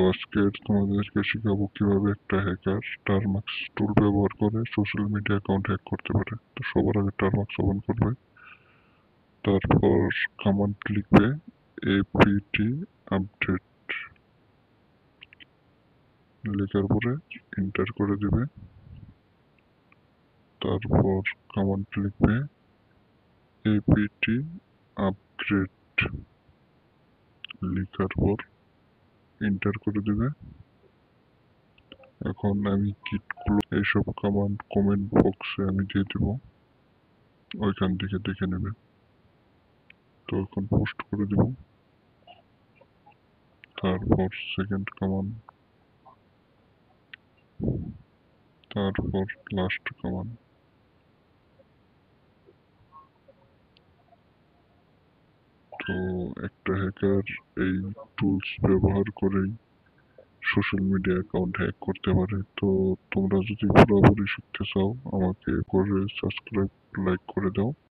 আজকে তোমাদেরকে শেখাবো কিভাবে একটা হ্যাকার টারমাক্স টুল ব্যবহার করে সোশ্যাল মিডিয়া অ্যাকাউন্ট হ্যাক করতে পারে। তো সবার আগে টারমাক্স ওপেন করবে, তারপর কমান্ড লিখবে apt আপডেট, লেখার পরে এন্টার করে দিবে। তারপর কমান্ড লিখবে apt আপগ্রেড, লেখার পর এন্টার করে দিবে। এখন আমি কিটগুলো এইসব কমান্ড কমেন্ট বক্সে আমি দিয়ে দিব, ওইখান থেকে দেখে নেবে। তো এখন পোস্ট করে দিব, তারপর সেকেন্ড কমান্ড, তারপর লাস্ট কমান্ড। তো একটা হ্যাকার এই টুলস ব্যবহার করেই সোশ্যাল মিডিয়া অ্যাকাউন্ট হ্যাক করতে পারে। তো তোমরা যদি পুরোপুরি শিখতে চাও আমাকে করে সাবস্ক্রাইব লাইক করে দাও।